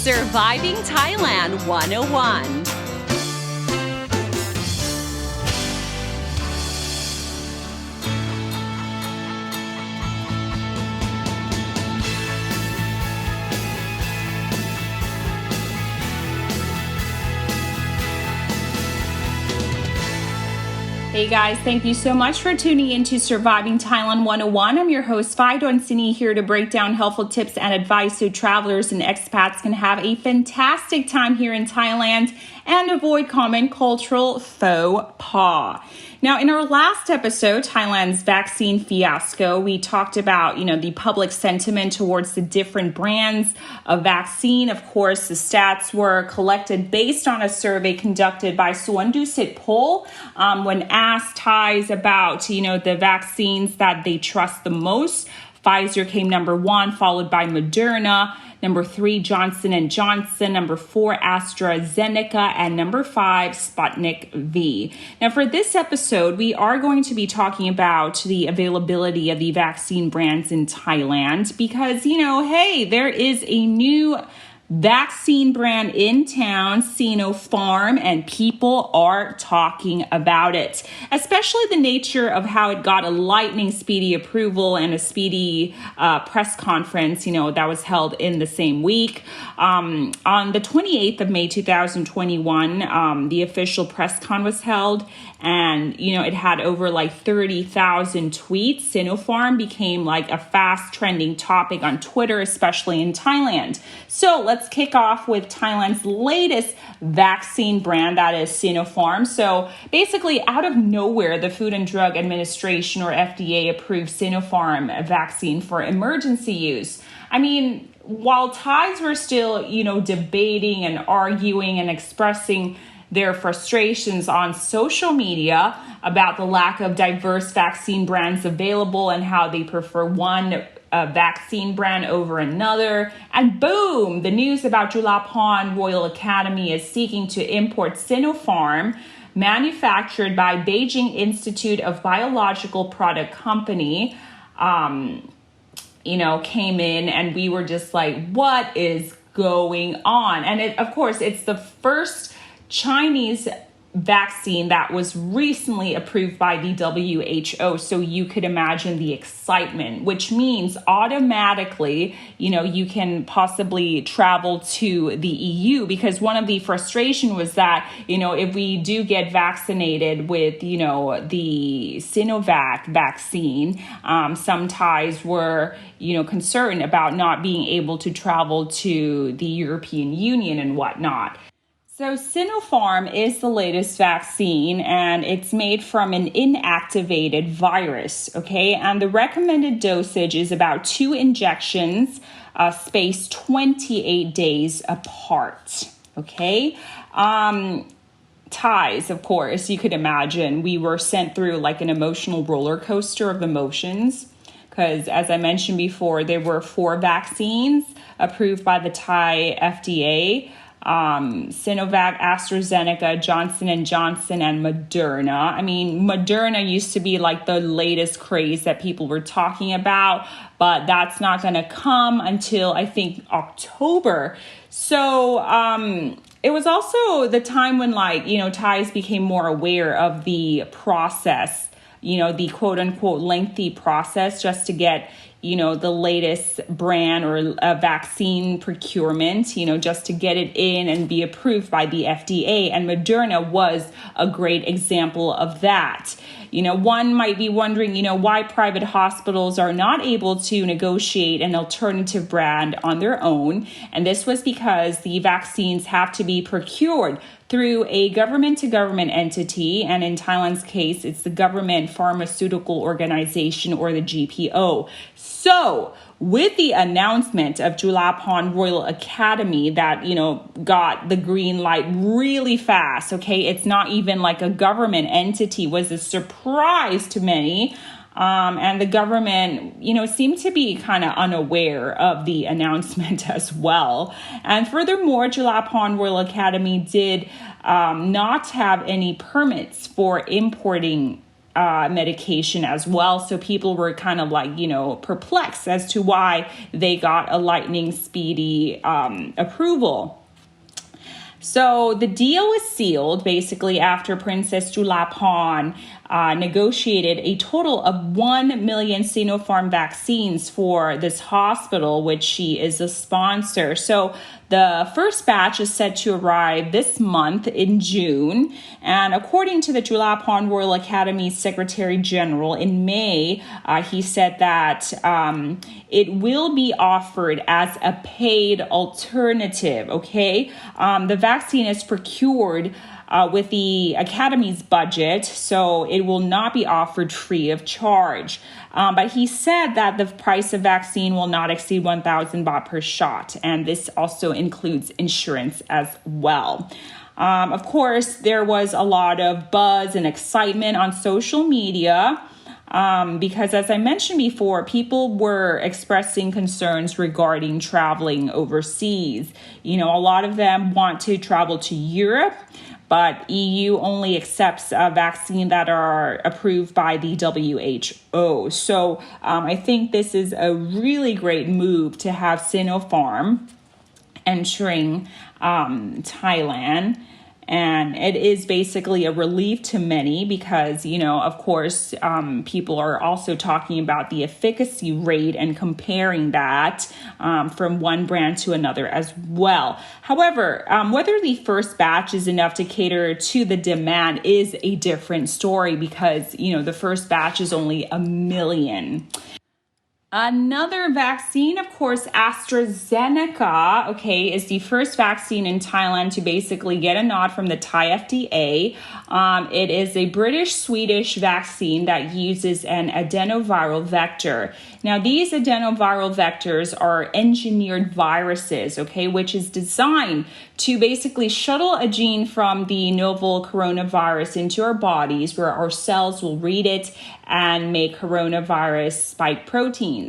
Surviving Thailand 101. Hey guys, thank you so much for tuning in to Surviving Thailand 101. I'm your host, Pfizer Sini, here to break down helpful tips and advice so travelers and expats can have a fantastic time here in Thailand and avoid common cultural faux pas. Now, in our last episode, Thailand's vaccine fiasco, we talked about, the public sentiment towards the different brands of vaccine. Of course, the stats were collected based on a survey conducted by Suandusit Poll when asked Thais about, the vaccines that they trust the most. Pfizer came number 1, followed by Moderna. Number 3, Johnson & Johnson. Number 4, AstraZeneca. And number 5, Sputnik V. Now, for this episode, we are going to be talking about the availability of the vaccine brands in Thailand because, hey, there is a new vaccine brand in town, SINOPHARM, and people are talking about it, especially the nature of how it got a lightning speedy approval and a speedy press conference, that was held in the same week. On the 28th of May, 2021, the official press con was held, and, it had over 30,000 tweets. SINOPHARM became a fast trending topic on Twitter, especially in Thailand. So let's kick off with Thailand's latest vaccine brand, that is SINOPHARM. So basically, out of nowhere, the Food and Drug Administration, or FDA, approved SINOPHARM vaccine for emergency use. I mean, while Thais were still, debating and arguing and expressing their frustrations on social media about the lack of diverse vaccine brands available and how they prefer one vaccine brand over another. And boom, the news about Julapon Royal Academy is seeking to import SINOPHARM, manufactured by Beijing Institute of Biological Product Company, came in, and we were just like, what is going on? And it's the first Chinese vaccine that was recently approved by the WHO. So you could imagine the excitement, which means automatically, you can possibly travel to the EU, because one of the frustration was that, if we do get vaccinated with, the Sinovac vaccine, some Thais were, concerned about not being able to travel to the European Union and whatnot. So SINOPHARM is the latest vaccine, and it's made from an inactivated virus, okay? And the recommended dosage is about 2 injections, spaced 28 days apart, okay? Thais, of course, you could imagine, we were sent through an emotional roller coaster of emotions, because as I mentioned before, there were 4 vaccines approved by the Thai FDA. Sinovac, AstraZeneca, Johnson & Johnson, and Moderna. I mean, Moderna used to be the latest craze that people were talking about, but that's not going to come until, I think, October. So, it was also the time when, Thais became more aware of the process, the quote unquote lengthy process just to get, the latest brand or vaccine procurement, just to get it in and be approved by the FDA. And Moderna was a great example of that. One might be wondering, why private hospitals are not able to negotiate an alternative brand on their own. And this was because the vaccines have to be procured through a government-to-government entity. And in Thailand's case, it's the Government Pharmaceutical Organization, or the GPO. So with the announcement of Julapon Royal Academy that, got the green light really fast, okay? It's not even a government entity, was a surprise to many. And the government, seemed to be kind of unaware of the announcement as well. And furthermore, Julapon Royal Academy did not have any permits for importing medication as well. So people were kind of like, perplexed as to why they got a lightning speedy approval. So the deal was sealed basically after Princess Chulapan negotiated a total of 1 million SINOPHARM vaccines for this hospital, which she is a sponsor. So the first batch is set to arrive this month in June. And according to the Chulapan Royal Academy Secretary General in May, he said that it will be offered as a paid alternative, okay? The vaccine is procured with the Academy's budget, so it will not be offered free of charge. But he said that the price of vaccine will not exceed 1,000 baht per shot, and this also includes insurance as well. Of course, there was a lot of buzz and excitement on social media because, as I mentioned before, people were expressing concerns regarding traveling overseas. A lot of them want to travel to Europe, but EU only accepts vaccines that are approved by the WHO. So I think this is a really great move to have Sinopharm entering Thailand. And it is basically a relief to many because, of course, people are also talking about the efficacy rate and comparing that from one brand to another as well. However, whether the first batch is enough to cater to the demand is a different story because, the first batch is only 1 million. Another vaccine, of course, AstraZeneca, is the first vaccine in Thailand to basically get a nod from the Thai FDA. It is a British-Swedish vaccine that uses an adenoviral vector. Now, these adenoviral vectors are engineered viruses, which is designed to basically shuttle a gene from the novel coronavirus into our bodies where our cells will read it and make coronavirus spike proteins.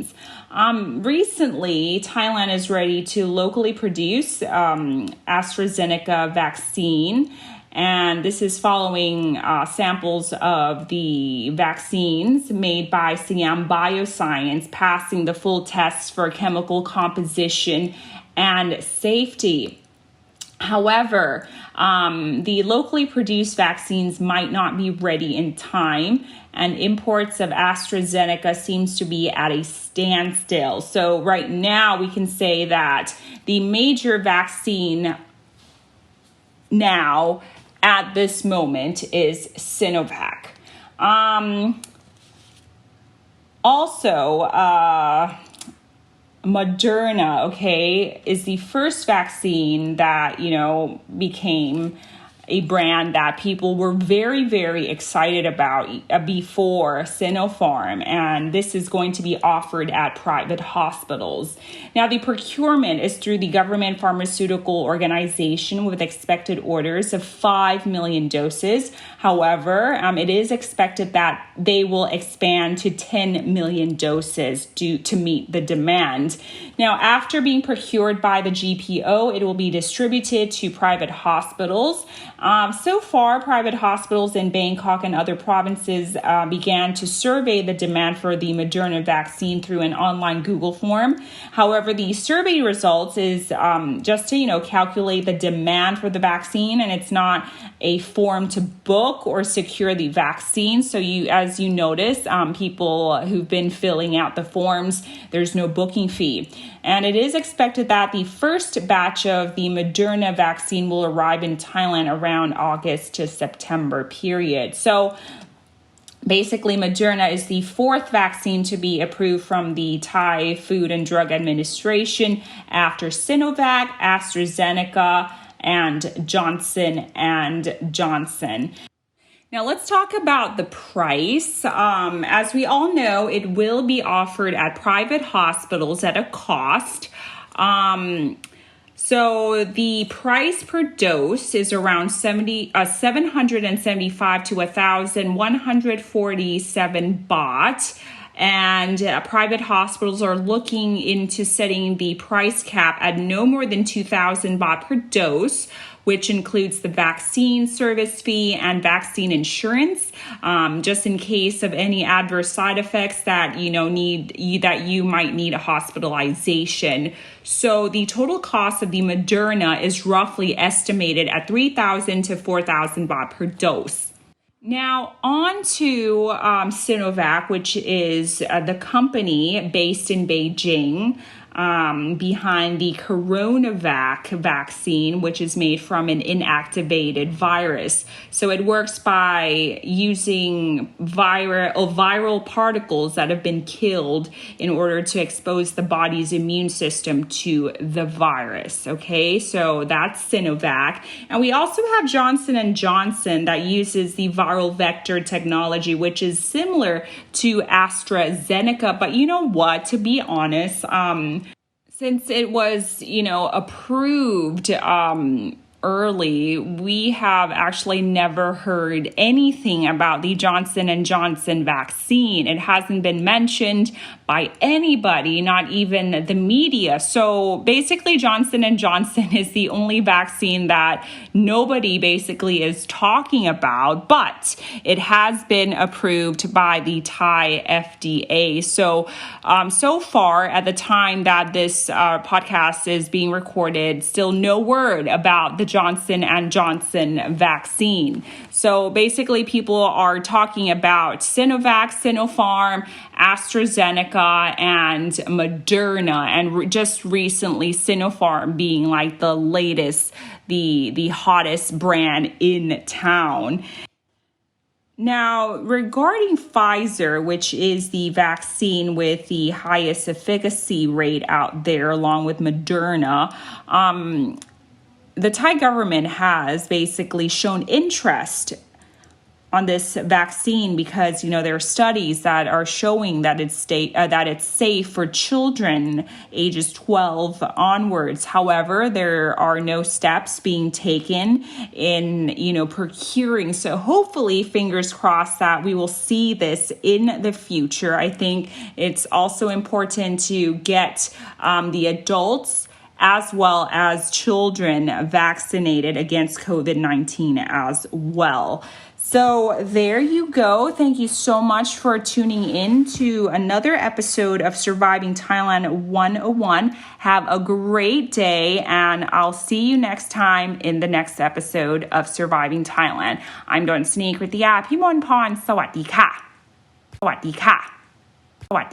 Recently, Thailand is ready to locally produce AstraZeneca vaccine. And this is following samples of the vaccines made by Siam Bioscience passing the full tests for chemical composition and safety. However, the locally produced vaccines might not be ready in time, and imports of AstraZeneca seems to be at a standstill. So right now we can say that the major vaccine now at this moment is Sinovac. Moderna, is the first vaccine that, became a brand that people were very, very excited about before SINOPHARM, and this is going to be offered at private hospitals. Now, the procurement is through the government pharmaceutical organization with expected orders of 5 million doses. However, it is expected that they will expand to 10 million doses to meet the demand. Now, after being procured by the GPO, it will be distributed to private hospitals. So far, private hospitals in Bangkok and other provinces began to survey the demand for the Moderna vaccine through an online Google form. However, the survey results is just to, calculate the demand for the vaccine, and it's not a form to book or secure the vaccine. So as you notice, people who've been filling out the forms, there's no booking fee. And it is expected that the first batch of the Moderna vaccine will arrive in Thailand around August to September period. So basically, Moderna is the fourth vaccine to be approved from the Thai Food and Drug Administration after Sinovac, AstraZeneca, and Johnson & Johnson. Now, let's talk about the price. As we all know, it will be offered at private hospitals at a cost. So the price per dose is around 775 to 1,147 baht. And private hospitals are looking into setting the price cap at no more than 2,000 baht per dose, which includes the vaccine service fee and vaccine insurance, just in case of any adverse side effects that you might need a hospitalization. So the total cost of the Moderna is roughly estimated at 3,000 to 4,000 baht per dose. Now, on to Sinovac, which is the company based in Beijing behind the CoronaVac vaccine, which is made from an inactivated virus. So it works by using viral particles that have been killed in order to expose the body's immune system to the virus. Okay, so that's Sinovac. And we also have Johnson & Johnson that uses the viral vector technology, which is similar to AstraZeneca. But you know what, to be honest, since it was, approved early, we have actually never heard anything about the Johnson & Johnson vaccine. It hasn't been mentioned by anybody, not even the media. So basically, Johnson & Johnson is the only vaccine that nobody basically is talking about, but it has been approved by the Thai FDA. So, so far at the time that this podcast is being recorded, still no word about the Johnson & Johnson vaccine. So basically, people are talking about Sinovac, SINOPHARM, AstraZeneca, and Moderna, and just recently SINOPHARM being like the latest, the hottest brand in town. Now, regarding Pfizer, which is the vaccine with the highest efficacy rate out there, along with Moderna, the Thai government has basically shown interest on this vaccine because, there are studies that are showing that it's safe for children ages 12 onwards. However, there are no steps being taken in, procuring. So hopefully, fingers crossed, that we will see this in the future. I think it's also important to get the adults as well as children vaccinated against COVID-19 as well. So there you go. Thank you so much for tuning in to another episode of Surviving Thailand 101. Have a great day, and I'll see you next time in the next episode of Surviving Thailand. I'm Don Sneak with the app. พี่มนพร สวัสดีค่ะ